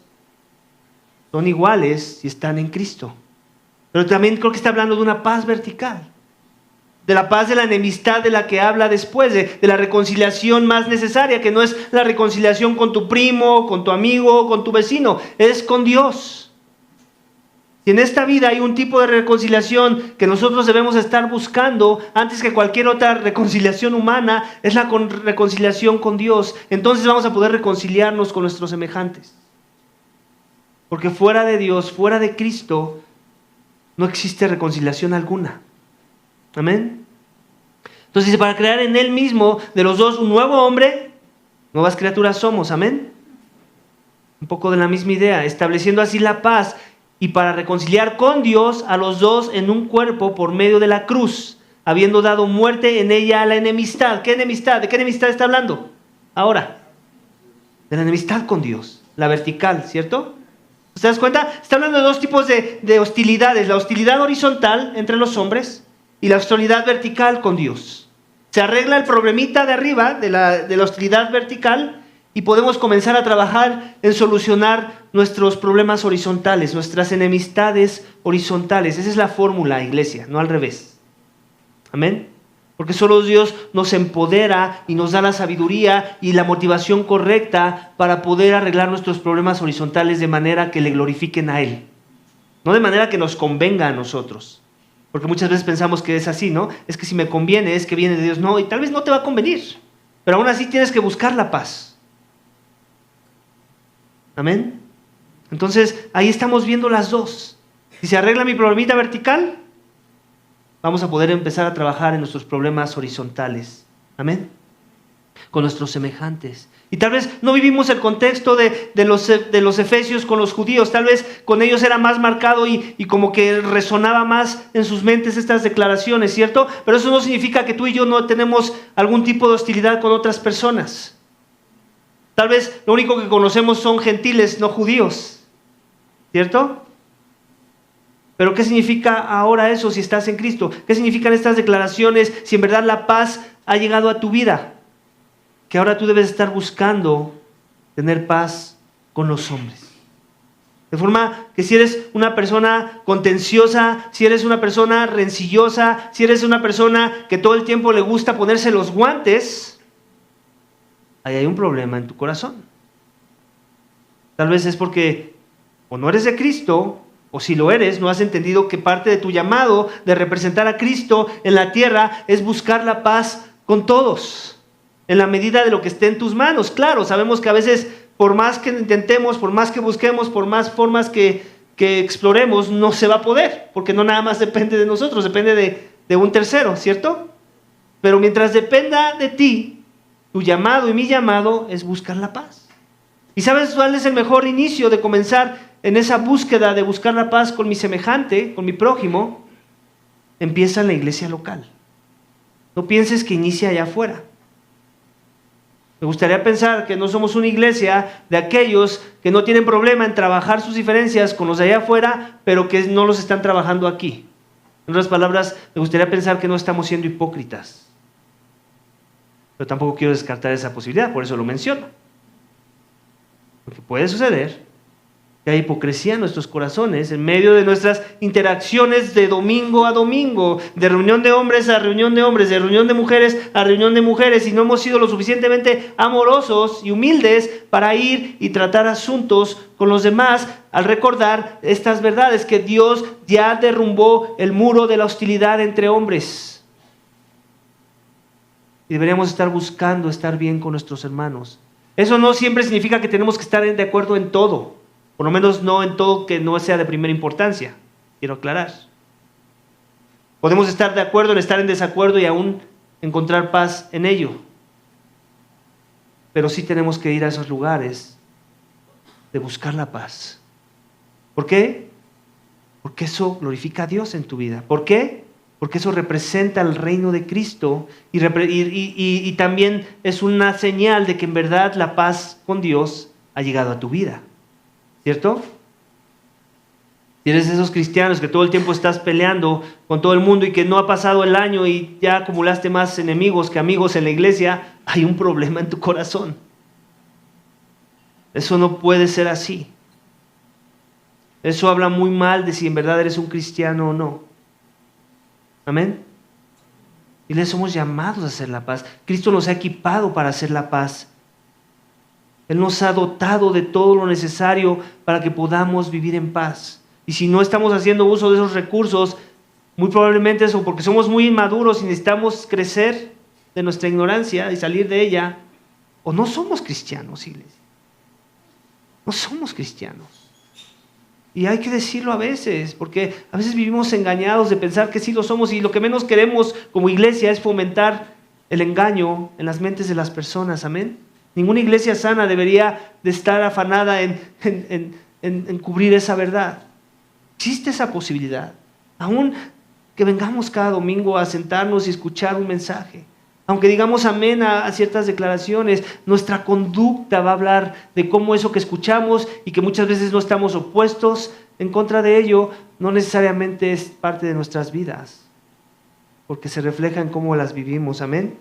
Son iguales si están en Cristo. Pero también creo que está hablando de una paz vertical, de la paz de la enemistad de la que habla después, de la reconciliación más necesaria, que no es la reconciliación con tu primo, con tu amigo, con tu vecino, es con Dios. Y en esta vida hay un tipo de reconciliación que nosotros debemos estar buscando antes que cualquier otra reconciliación humana, es la reconciliación con Dios. Entonces vamos a poder reconciliarnos con nuestros semejantes. Porque fuera de Dios, fuera de Cristo, no existe reconciliación alguna. Amén. Entonces dice, para crear en Él mismo, de los dos, un nuevo hombre, nuevas criaturas somos. Amén. Un poco de la misma idea, estableciendo así la paz y para reconciliar con Dios a los dos en un cuerpo por medio de la cruz, habiendo dado muerte en ella a la enemistad. ¿Qué enemistad? ¿De qué enemistad está hablando? Ahora, de la enemistad con Dios, la vertical, ¿cierto? ¿Te das cuenta? Está hablando de dos tipos de hostilidades, la hostilidad horizontal entre los hombres y la hostilidad vertical con Dios. Se arregla el problemita de arriba de la hostilidad vertical y podemos comenzar a trabajar en solucionar nuestros problemas horizontales, nuestras enemistades horizontales. Esa es la fórmula, iglesia, no al revés. Amén. Porque solo Dios nos empodera y nos da la sabiduría y la motivación correcta para poder arreglar nuestros problemas horizontales de manera que le glorifiquen a Él. No de manera que nos convenga a nosotros. Porque muchas veces pensamos que es así, ¿no? Es que si me conviene, es que viene de Dios. No, y tal vez no te va a convenir. Pero aún así tienes que buscar la paz. Amén. Entonces, ahí estamos viendo las dos. Si se arregla mi problemita vertical, vamos a poder empezar a trabajar en nuestros problemas horizontales. Amén. Con nuestros semejantes. Y tal vez no vivimos el contexto de los efesios con los judíos. Tal vez con ellos era más marcado y como que resonaba más en sus mentes estas declaraciones, ¿cierto? Pero eso no significa que tú y yo no tenemos algún tipo de hostilidad con otras personas. Tal vez lo único que conocemos son gentiles, no judíos, ¿cierto? Pero ¿qué significa ahora eso si estás en Cristo? ¿Qué significan estas declaraciones si en verdad la paz ha llegado a tu vida? Que ahora tú debes estar buscando tener paz con los hombres. De forma que si eres una persona contenciosa, si eres una persona rencillosa, si eres una persona que todo el tiempo le gusta ponerse los guantes, ahí hay un problema en tu corazón. Tal vez es porque o no eres de Cristo, o si lo eres, no has entendido que parte de tu llamado de representar a Cristo en la tierra es buscar la paz con todos. En la medida de lo que esté en tus manos. Claro, sabemos que a veces, por más que intentemos, por más que busquemos, por más formas que exploremos, no se va a poder, porque no nada más depende de nosotros, depende de un tercero, ¿cierto? Pero mientras dependa de ti, tu llamado y mi llamado es buscar la paz. ¿Y sabes cuál es el mejor inicio de comenzar en esa búsqueda de buscar la paz con mi semejante, con mi prójimo? Empieza en la iglesia local. No pienses que inicia allá afuera. Me gustaría pensar que no somos una iglesia de aquellos que no tienen problema en trabajar sus diferencias con los de allá afuera, pero que no los están trabajando aquí. En otras palabras, me gustaría pensar que no estamos siendo hipócritas. Pero tampoco quiero descartar esa posibilidad, por eso lo menciono. Porque puede suceder que hay hipocresía en nuestros corazones en medio de nuestras interacciones de domingo a domingo, de reunión de hombres a reunión de hombres, de reunión de mujeres a reunión de mujeres, y no hemos sido lo suficientemente amorosos y humildes para ir y tratar asuntos con los demás al recordar estas verdades, que Dios ya derrumbó el muro de la hostilidad entre hombres. Y deberíamos estar buscando estar bien con nuestros hermanos. Eso no siempre significa que tenemos que estar de acuerdo en todo. Por lo menos no en todo que no sea de primera importancia. Quiero aclarar. Podemos estar de acuerdo en estar en desacuerdo y aún encontrar paz en ello. Pero sí tenemos que ir a esos lugares de buscar la paz. ¿Por qué? Porque eso glorifica a Dios en tu vida. ¿Por qué? porque eso representa el reino de Cristo y también es una señal de que en verdad la paz con Dios ha llegado a tu vida, ¿cierto? Si eres de esos cristianos que todo el tiempo estás peleando con todo el mundo y que no ha pasado el año y ya acumulaste más enemigos que amigos en la iglesia, hay un problema en tu corazón. Eso no puede ser así. Eso habla muy mal de si en verdad eres un cristiano o no. Amén. Y le somos llamados a hacer la paz. Cristo nos ha equipado para hacer la paz. Él nos ha dotado de todo lo necesario para que podamos vivir en paz. Y si no estamos haciendo uso de esos recursos, muy probablemente eso porque somos muy inmaduros y necesitamos crecer de nuestra ignorancia y salir de ella, o no somos cristianos, iglesia. No somos cristianos. Y hay que decirlo a veces, porque a veces vivimos engañados de pensar que sí lo somos y lo que menos queremos como iglesia es fomentar el engaño en las mentes de las personas. Amén. Ninguna iglesia sana debería de estar afanada en cubrir esa verdad. Existe esa posibilidad. Aún que vengamos cada domingo a sentarnos y escuchar un mensaje. Aunque digamos amén a ciertas declaraciones, nuestra conducta va a hablar de cómo eso que escuchamos y que muchas veces no estamos opuestos en contra de ello, no necesariamente es parte de nuestras vidas, porque se refleja en cómo las vivimos. Amén.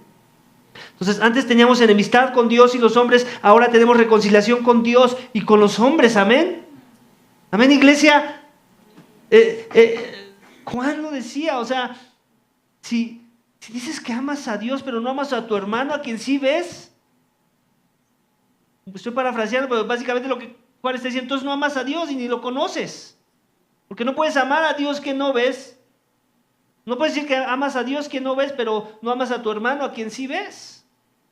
Entonces, antes teníamos enemistad con Dios y los hombres, ahora tenemos reconciliación con Dios y con los hombres. Amén. Amén, iglesia. Juan lo decía, o sea, si dices que amas a Dios, pero no amas a tu hermano, a quien sí ves, estoy parafraseando, pero básicamente lo que Juan está diciendo, entonces no amas a Dios y ni lo conoces, porque no puedes amar a Dios que no ves. No puedes decir que amas a Dios que no ves, pero no amas a tu hermano, a quien sí ves.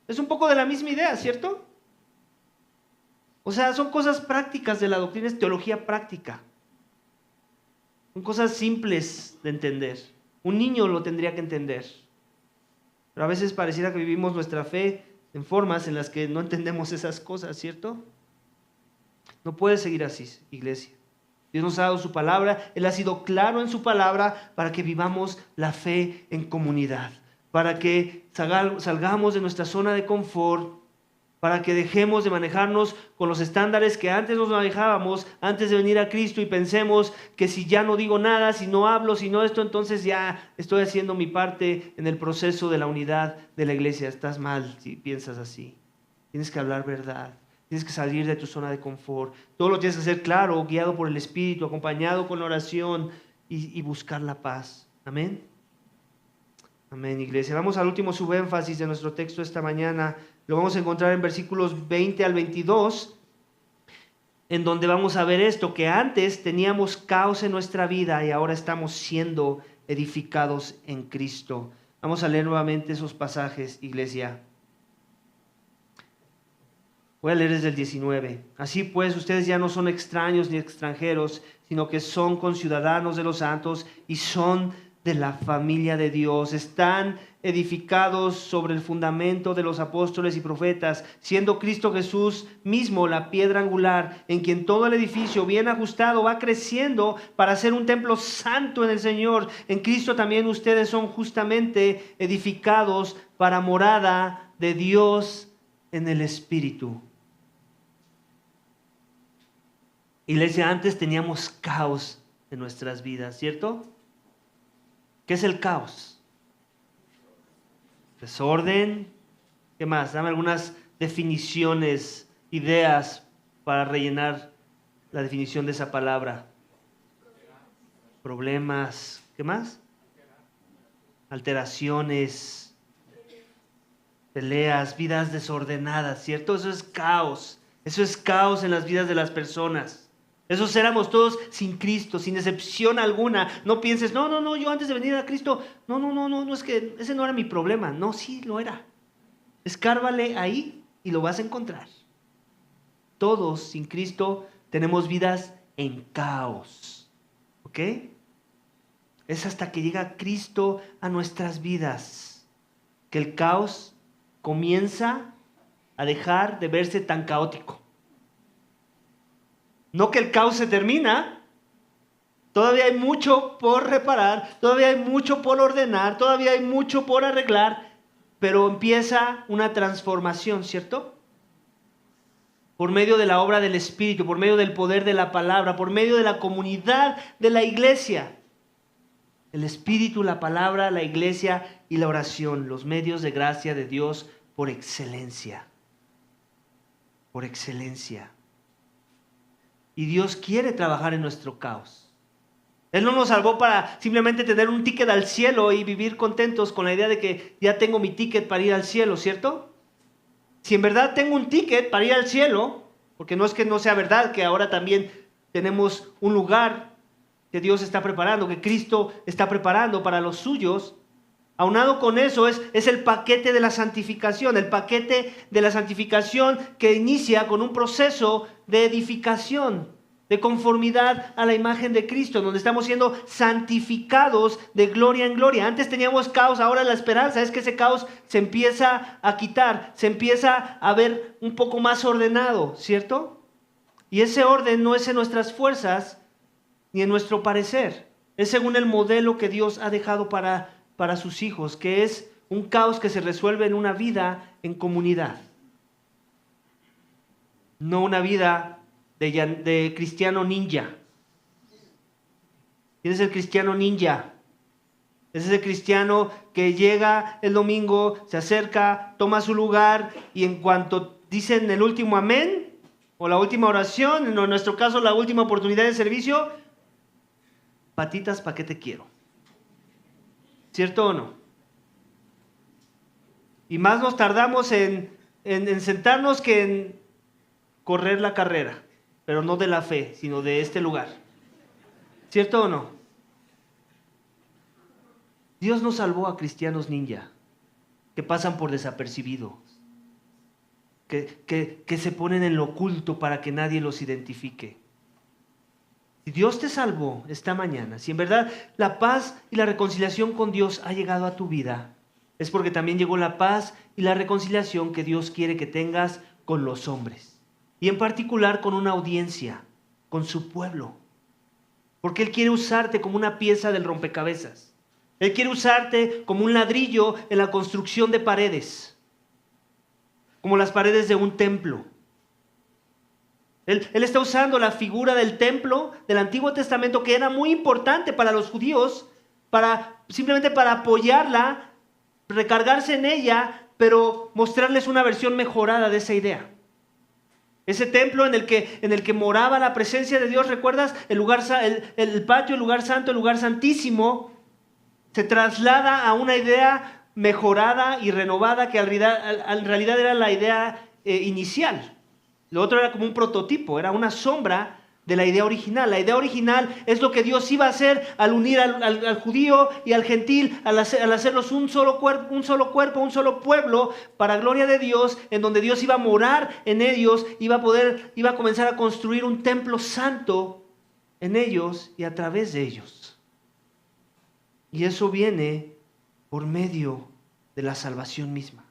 Es un poco de la misma idea, ¿cierto? O sea, son cosas prácticas de la doctrina, es teología práctica. Son cosas simples de entender. Un niño lo tendría que entender. Pero a veces pareciera que vivimos nuestra fe en formas en las que no entendemos esas cosas, ¿cierto? No puede seguir así, iglesia. Dios nos ha dado su palabra, Él ha sido claro en su palabra para que vivamos la fe en comunidad, para que salgamos de nuestra zona de confort, para que dejemos de manejarnos con los estándares que antes nos manejábamos, antes de venir a Cristo, y pensemos que si ya no digo nada, si no hablo, si no esto, entonces ya estoy haciendo mi parte en el proceso de la unidad de la iglesia. Estás mal si piensas así. Tienes que hablar verdad. Tienes que salir de tu zona de confort. Todo lo tienes que hacer claro, guiado por el Espíritu, acompañado con la oración y buscar la paz. Amén. Amén, iglesia. Vamos al último subénfasis de nuestro texto esta mañana. Lo vamos a encontrar en versículos 20 al 22, en donde vamos a ver esto, que antes teníamos caos en nuestra vida y ahora estamos siendo edificados en Cristo. Vamos a leer nuevamente esos pasajes, iglesia. Voy a leer desde el 19. Así pues, ustedes ya no son extraños ni extranjeros, sino que son conciudadanos de los santos y son de la familia de Dios. Están edificados sobre el fundamento de los apóstoles y profetas, siendo Cristo Jesús mismo la piedra angular, en quien todo el edificio bien ajustado va creciendo para ser un templo santo en el Señor. En Cristo también ustedes son justamente edificados para morada de Dios en el Espíritu. Iglesia, antes teníamos caos en nuestras vidas, ¿cierto? ¿Qué es el caos? Desorden. ¿Qué más? Dame algunas definiciones, ideas para rellenar la definición de esa palabra. Problemas. ¿Qué más? Alteraciones, peleas, vidas desordenadas, ¿cierto? Eso es caos. Eso es caos en las vidas de las personas. Esos éramos todos sin Cristo, sin excepción alguna. No pienses, no, yo antes de venir a Cristo, no, es que ese no era mi problema. No, sí lo era. Escárvale ahí y lo vas a encontrar. Todos sin Cristo tenemos vidas en caos. ¿Ok? Es hasta que llega Cristo a nuestras vidas que el caos comienza a dejar de verse tan caótico. No que el caos se termina, todavía hay mucho por reparar, todavía hay mucho por ordenar, todavía hay mucho por arreglar, pero empieza una transformación, ¿cierto? Por medio de la obra del Espíritu, por medio del poder de la palabra, por medio de la comunidad de la iglesia. El Espíritu, la palabra, la iglesia y la oración, los medios de gracia de Dios por excelencia. Por excelencia. Y Dios quiere trabajar en nuestro caos. Él no nos salvó para simplemente tener un ticket al cielo y vivir contentos con la idea de que ya tengo mi ticket para ir al cielo, ¿cierto? Si en verdad tengo un ticket para ir al cielo, porque no es que no sea verdad que ahora también tenemos un lugar que Dios está preparando, que Cristo está preparando para los suyos, aunado con eso es el paquete de la santificación, el paquete de la santificación que inicia con un proceso de edificación, de conformidad a la imagen de Cristo, donde estamos siendo santificados de gloria en gloria. Antes teníamos caos, ahora la esperanza es que ese caos se empieza a quitar, se empieza a ver un poco más ordenado, ¿cierto? Y ese orden no es en nuestras fuerzas ni en nuestro parecer, es según el modelo que Dios ha dejado para sus hijos, que es un caos que se resuelve en una vida en comunidad, no una vida de cristiano ninja. ¿Quién es el cristiano ninja? Ese es el cristiano que llega el domingo, se acerca, toma su lugar y en cuanto dicen el último amén o la última oración, en nuestro caso la última oportunidad de servicio, patitas, ¿para qué te quiero? ¿Cierto o no? Y más nos tardamos en sentarnos que en correr la carrera, pero no de la fe, sino de este lugar. ¿Cierto o no? Dios no salvó a cristianos ninja, que pasan por desapercibidos, que se ponen en lo oculto para que nadie los identifique. Si Dios te salvó esta mañana, si en verdad la paz y la reconciliación con Dios ha llegado a tu vida, es porque también llegó la paz y la reconciliación que Dios quiere que tengas con los hombres. Y en particular con una audiencia, con su pueblo. Porque Él quiere usarte como una pieza del rompecabezas. Él quiere usarte como un ladrillo en la construcción de paredes. Como las paredes de un templo. Él está usando la figura del templo del Antiguo Testamento, que era muy importante para los judíos, simplemente para apoyarla, recargarse en ella, pero mostrarles una versión mejorada de esa idea. Ese templo en el que moraba la presencia de Dios, ¿recuerdas? El patio, el lugar santo, el lugar santísimo, se traslada a una idea mejorada y renovada que en realidad era la idea inicial. Lo otro era como un prototipo, era una sombra de la idea original. La idea original es lo que Dios iba a hacer al unir al judío y al gentil, al hacerlos un solo cuerpo, un solo pueblo, para gloria de Dios, en donde Dios iba a morar en ellos, iba a comenzar a construir un templo santo en ellos y a través de ellos. Y eso viene por medio de la salvación misma.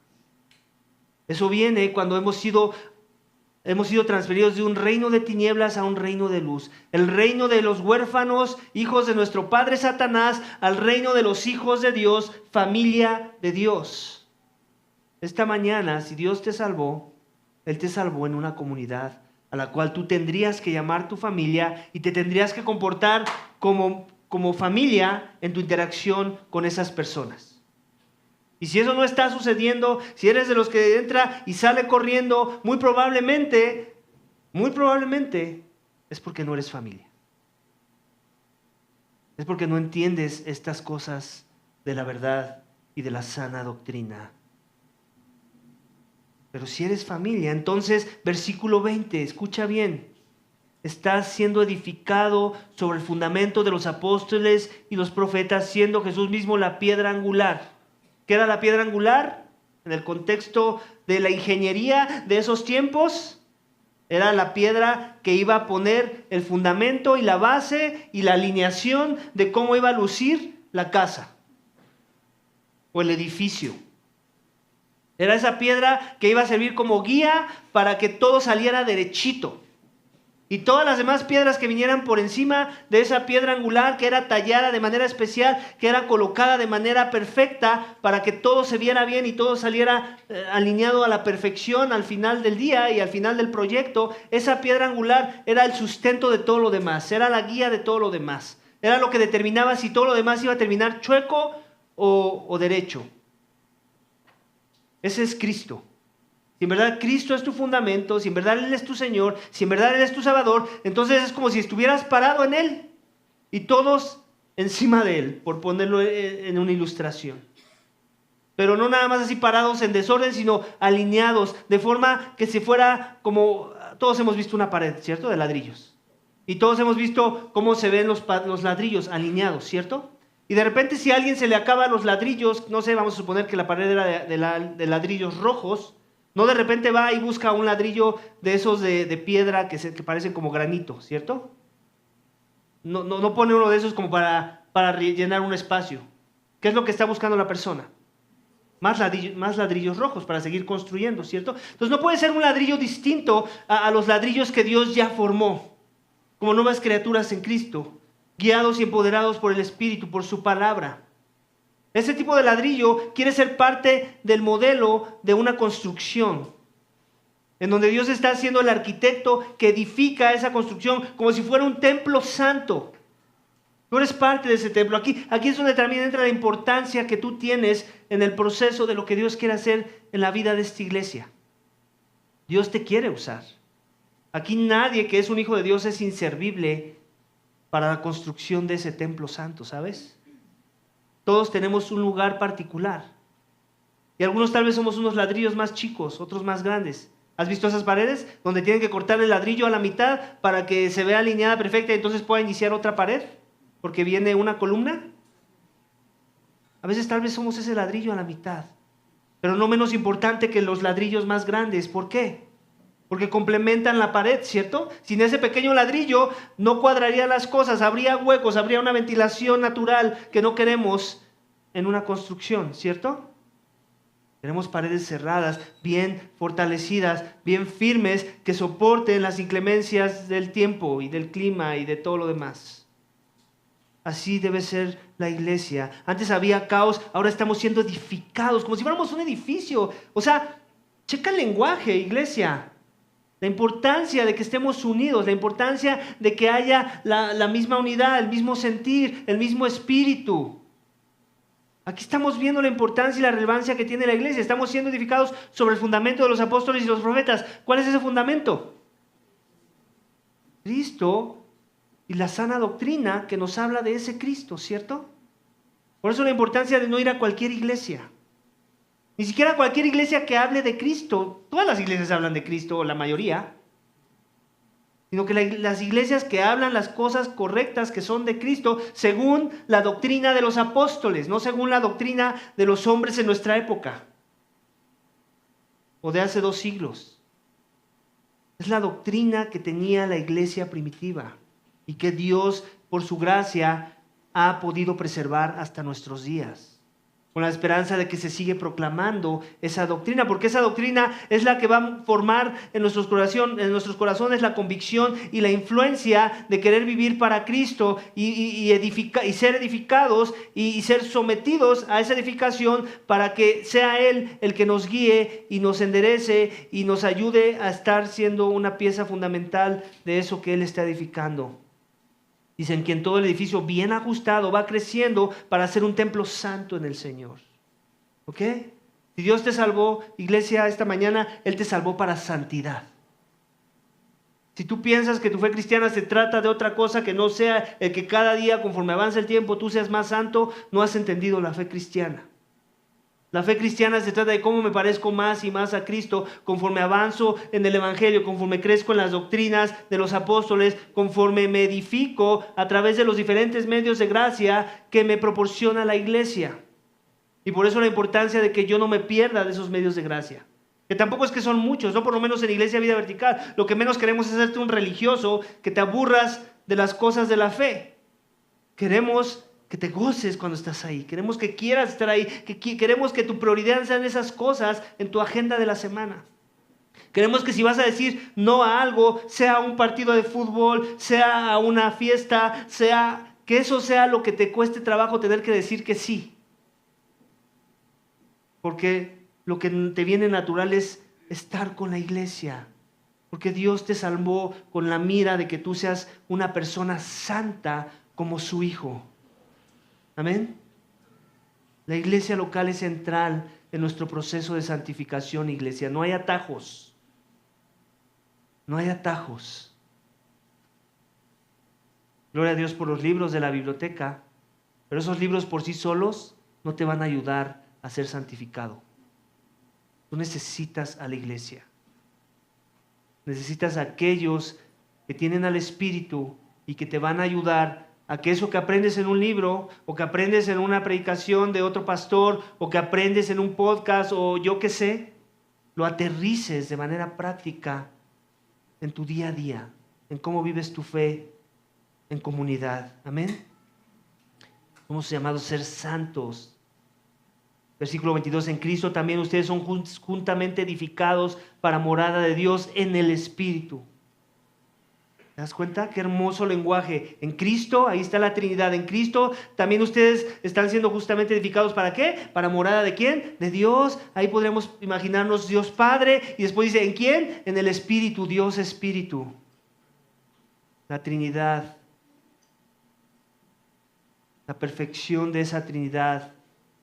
Eso viene cuando hemos sido transferidos de un reino de tinieblas a un reino de luz. El reino de los huérfanos, hijos de nuestro padre Satanás, al reino de los hijos de Dios, familia de Dios. Esta mañana, si Dios te salvó, Él te salvó en una comunidad a la cual tú tendrías que llamar tu familia y te tendrías que comportar como familia en tu interacción con esas personas. Y si eso no está sucediendo, si eres de los que entra y sale corriendo, muy probablemente, es porque no eres familia. Es porque no entiendes estas cosas de la verdad y de la sana doctrina. Pero si eres familia, entonces, versículo 20, escucha bien. Estás siendo edificado sobre el fundamento de los apóstoles y los profetas, siendo Jesús mismo la piedra angular. ¿Qué era la piedra angular? En el contexto de la ingeniería de esos tiempos, era la piedra que iba a poner el fundamento y la base y la alineación de cómo iba a lucir la casa o el edificio. Era esa piedra que iba a servir como guía para que todo saliera derechito. Y todas las demás piedras que vinieran por encima de esa piedra angular que era tallada de manera especial, que era colocada de manera perfecta para que todo se viera bien y todo saliera alineado a la perfección al final del día y al final del proyecto. Esa piedra angular era el sustento de todo lo demás, era la guía de todo lo demás. Era lo que determinaba si todo lo demás iba a terminar chueco o derecho. Ese es Cristo. Si en verdad Cristo es tu fundamento, si en verdad Él es tu Señor, si en verdad Él es tu Salvador, entonces es como si estuvieras parado en Él y todos encima de Él, por ponerlo en una ilustración. Pero no nada más así parados en desorden, sino alineados, de forma que si fuera como, todos hemos visto una pared, ¿cierto? De ladrillos. Y todos hemos visto cómo se ven los ladrillos alineados, ¿cierto? Y de repente si a alguien se le acaban los ladrillos, no sé, vamos a suponer que la pared era de ladrillos rojos, no de repente va y busca un ladrillo de esos de piedra que parecen como granito, ¿cierto? No pone uno de esos como para rellenar un espacio. ¿Qué es lo que está buscando la persona? Más ladrillos rojos para seguir construyendo, ¿cierto? Entonces no puede ser un ladrillo distinto a los ladrillos que Dios ya formó, como nuevas criaturas en Cristo, guiados y empoderados por el Espíritu, por su palabra. Ese tipo de ladrillo quiere ser parte del modelo de una construcción, en donde Dios está siendo el arquitecto que edifica esa construcción como si fuera un templo santo. Tú eres parte de ese templo. Aquí es donde también entra la importancia que tú tienes en el proceso de lo que Dios quiere hacer en la vida de esta iglesia. Dios te quiere usar. Aquí nadie que es un hijo de Dios es inservible para la construcción de ese templo santo, ¿sabes? Todos tenemos un lugar particular. Y algunos tal vez somos unos ladrillos más chicos, otros más grandes. ¿Has visto esas paredes donde tienen que cortar el ladrillo a la mitad para que se vea alineada perfecta y entonces pueda iniciar otra pared? Porque viene una columna. A veces tal vez somos ese ladrillo a la mitad, pero no menos importante que los ladrillos más grandes. ¿Por qué? Porque complementan la pared, ¿cierto? Sin ese pequeño ladrillo no cuadrarían las cosas, habría huecos, habría una ventilación natural que no queremos en una construcción, ¿cierto? Queremos paredes cerradas, bien fortalecidas, bien firmes, que soporten las inclemencias del tiempo y del clima y de todo lo demás. Así debe ser la iglesia. Antes había caos, ahora estamos siendo edificados, como si fuéramos un edificio. O sea, checa el lenguaje, iglesia. La importancia de que estemos unidos, la importancia de que haya la misma unidad, el mismo sentir, el mismo espíritu. Aquí estamos viendo la importancia y la relevancia que tiene la iglesia. Estamos siendo edificados sobre el fundamento de los apóstoles y los profetas. ¿Cuál es ese fundamento? Cristo y la sana doctrina que nos habla de ese Cristo, ¿cierto? Por eso la importancia de no ir a cualquier iglesia. Ni siquiera cualquier iglesia que hable de Cristo. Todas las iglesias hablan de Cristo, o la mayoría. Sino que las iglesias que hablan las cosas correctas que son de Cristo, según la doctrina de los apóstoles, no según la doctrina de los hombres en nuestra época, o de hace 2 siglos. Es la doctrina que tenía la iglesia primitiva y que Dios, por su gracia, ha podido preservar hasta nuestros días, con la esperanza de que se sigue proclamando esa doctrina, porque esa doctrina es la que va a formar en nuestros corazones la convicción y la influencia de querer vivir para Cristo y ser edificados y ser sometidos a esa edificación para que sea Él el que nos guíe y nos enderece y nos ayude a estar siendo una pieza fundamental de eso que Él está edificando. Dicen que en todo el edificio bien ajustado va creciendo para ser un templo santo en el Señor. ¿Ok? Si Dios te salvó, iglesia, esta mañana, Él te salvó para santidad. Si tú piensas que tu fe cristiana se trata de otra cosa que no sea el que cada día, conforme avanza el tiempo, tú seas más santo, no has entendido la fe cristiana. La fe cristiana se trata de cómo me parezco más y más a Cristo conforme avanzo en el Evangelio, conforme crezco en las doctrinas de los apóstoles, conforme me edifico a través de los diferentes medios de gracia que me proporciona la iglesia. Y por eso la importancia de que yo no me pierda de esos medios de gracia. Que tampoco es que son muchos, no por lo menos en Iglesia Vida Vertical. Lo que menos queremos es hacerte un religioso, que te aburras de las cosas de la fe. Queremos que te goces cuando estás ahí. Queremos que quieras estar ahí. Queremos que tu prioridad sean esas cosas en tu agenda de la semana. Queremos que si vas a decir no a algo, sea un partido de fútbol, sea a una fiesta, sea que eso sea lo que te cueste trabajo tener que decir que sí. Porque lo que te viene natural es estar con la iglesia. Porque Dios te salvó con la mira de que tú seas una persona santa como su Hijo. Amén. La iglesia local es central en nuestro proceso de santificación, iglesia. No hay atajos. No hay atajos. Gloria a Dios por los libros de la biblioteca, pero esos libros por sí solos no te van a ayudar a ser santificado. Tú necesitas a la iglesia. Necesitas a aquellos que tienen al Espíritu y que te van a ayudar a que eso que aprendes en un libro, o que aprendes en una predicación de otro pastor, o que aprendes en un podcast, o yo qué sé, lo aterrices de manera práctica en tu día a día, en cómo vives tu fe en comunidad. Amén. Somos llamados a ser santos. Versículo 22, en Cristo también ustedes son juntamente edificados para morada de Dios en el Espíritu. ¿Te das cuenta? Qué hermoso lenguaje. En Cristo, ahí está la Trinidad. En Cristo también ustedes están siendo justamente edificados. ¿Para qué? ¿Para morada de quién? De Dios. Ahí podríamos imaginarnos Dios Padre. Y después dice, ¿en quién? En el Espíritu, Dios Espíritu. La Trinidad. La perfección de esa Trinidad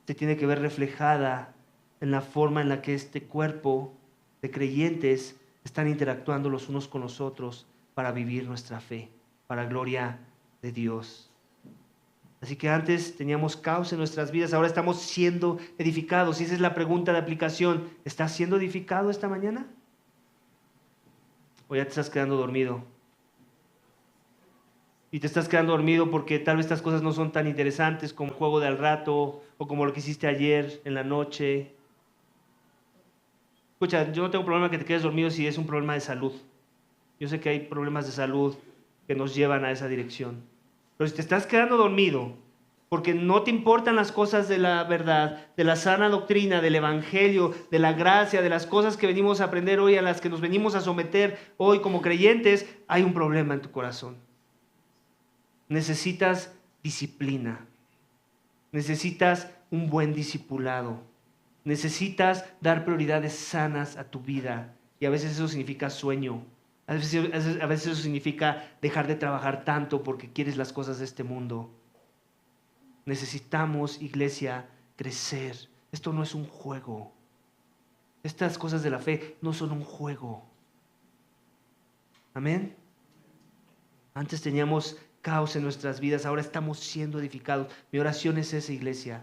se tiene que ver reflejada en la forma en la que este cuerpo de creyentes están interactuando los unos con los otros para vivir nuestra fe, para gloria de Dios. Así que antes teníamos caos en nuestras vidas, ahora estamos siendo edificados. Y esa es la pregunta de aplicación. ¿Estás siendo edificado esta mañana? ¿O ya te estás quedando dormido? Y te estás quedando dormido porque tal vez estas cosas no son tan interesantes como el juego de al rato o como lo que hiciste ayer en la noche. Escucha, yo no tengo problema que te quedes dormido si es un problema de salud. Yo sé que hay problemas de salud que nos llevan a esa dirección. Pero si te estás quedando dormido porque no te importan las cosas de la verdad, de la sana doctrina, del evangelio, de la gracia, de las cosas que venimos a aprender hoy, a las que nos venimos a someter hoy como creyentes, hay un problema en tu corazón. Necesitas disciplina. Necesitas un buen discipulado. Necesitas dar prioridades sanas a tu vida. Y a veces eso significa sueño. A veces eso significa dejar de trabajar tanto porque quieres las cosas de este mundo. Necesitamos, iglesia, crecer. Esto no es un juego. Estas cosas de la fe no son un juego. Amén. Antes teníamos caos en nuestras vidas, ahora estamos siendo edificados. Mi oración es esa, iglesia,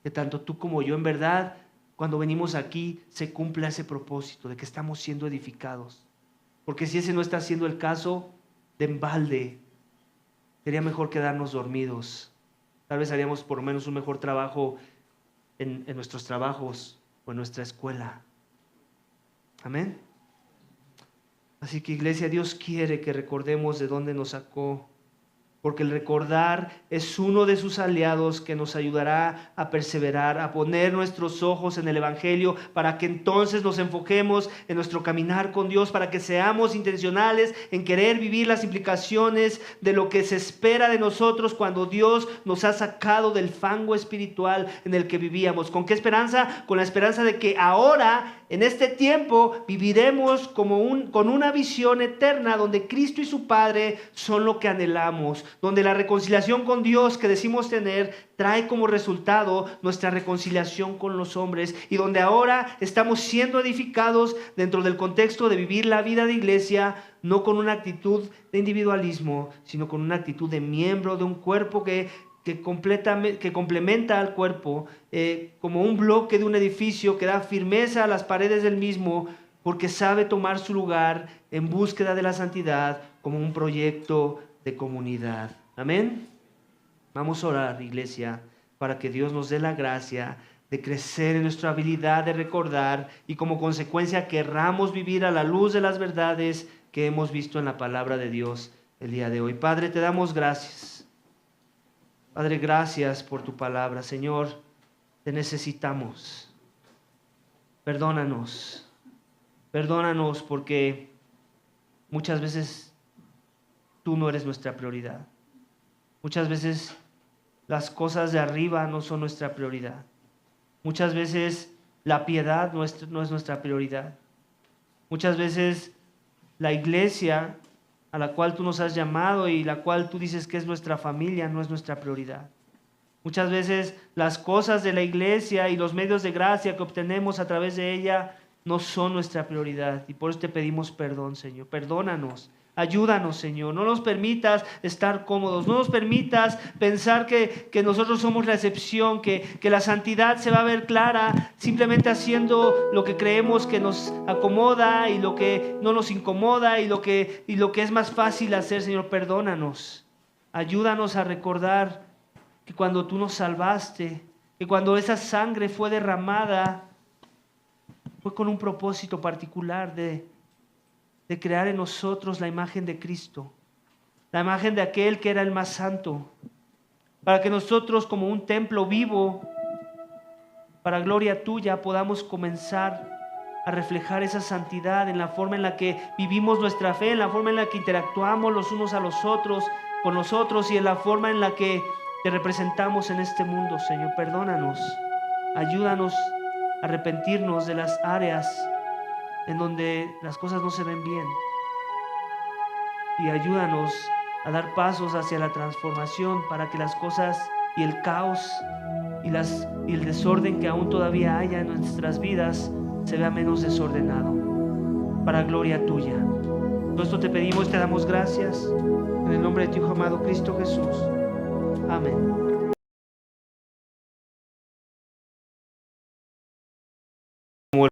que tanto tú como yo, en verdad, cuando venimos aquí, se cumpla ese propósito de que estamos siendo edificados. Porque si ese no está siendo el caso, de embalde, sería mejor quedarnos dormidos. Tal vez haríamos por lo menos un mejor trabajo en nuestros trabajos o en nuestra escuela. Amén. Así que, iglesia, Dios quiere que recordemos de dónde nos sacó, porque el recordar es uno de sus aliados que nos ayudará a perseverar, a poner nuestros ojos en el Evangelio, para que entonces nos enfoquemos en nuestro caminar con Dios, para que seamos intencionales en querer vivir las implicaciones de lo que se espera de nosotros cuando Dios nos ha sacado del fango espiritual en el que vivíamos. ¿Con qué esperanza? Con la esperanza de que ahora, en este tiempo, viviremos con una visión eterna donde Cristo y su Padre son lo que anhelamos, donde la reconciliación con Dios que decimos tener trae como resultado nuestra reconciliación con los hombres, y donde ahora estamos siendo edificados dentro del contexto de vivir la vida de iglesia, no con una actitud de individualismo, sino con una actitud de miembro de un cuerpo que complementa al cuerpo, como un bloque de un edificio que da firmeza a las paredes del mismo, porque sabe tomar su lugar en búsqueda de la santidad como un proyecto de comunidad. Amén. Vamos a orar, iglesia, para que Dios nos dé la gracia de crecer en nuestra habilidad de recordar y como consecuencia querramos vivir a la luz de las verdades que hemos visto en la palabra de Dios el día de hoy. Padre, te damos gracias. Padre, gracias por tu palabra. Señor, te necesitamos. Perdónanos. Perdónanos porque muchas veces tú no eres nuestra prioridad. Muchas veces las cosas de arriba no son nuestra prioridad. Muchas veces la piedad no es nuestra prioridad. Muchas veces la iglesia a la cual tú nos has llamado y la cual tú dices que es nuestra familia no es nuestra prioridad. Muchas veces las cosas de la iglesia y los medios de gracia que obtenemos a través de ella no son nuestra prioridad. Y por eso te pedimos perdón, Señor. Perdónanos. Ayúdanos, Señor. No nos permitas estar cómodos. No nos permitas pensar que nosotros somos la excepción, que la santidad se va a ver clara simplemente haciendo lo que creemos que nos acomoda y lo que no nos incomoda y lo que es más fácil hacer, Señor. Perdónanos. Ayúdanos a recordar que cuando tú nos salvaste, que cuando esa sangre fue derramada, fue con un propósito particular de crear en nosotros la imagen de Cristo, la imagen de aquel que era el más santo, para que nosotros como un templo vivo, para gloria tuya, podamos comenzar a reflejar esa santidad en la forma en la que vivimos nuestra fe, en la forma en la que interactuamos los unos a los otros, con nosotros y en la forma en la que te representamos en este mundo, Señor. Perdónanos, ayúdanos a arrepentirnos de las áreas en donde las cosas no se ven bien y ayúdanos a dar pasos hacia la transformación para que las cosas y el caos y el desorden que aún todavía haya en nuestras vidas se vea menos desordenado, para gloria tuya. Todo esto te pedimos y te damos gracias en el nombre de tu Hijo amado Cristo Jesús. Amén.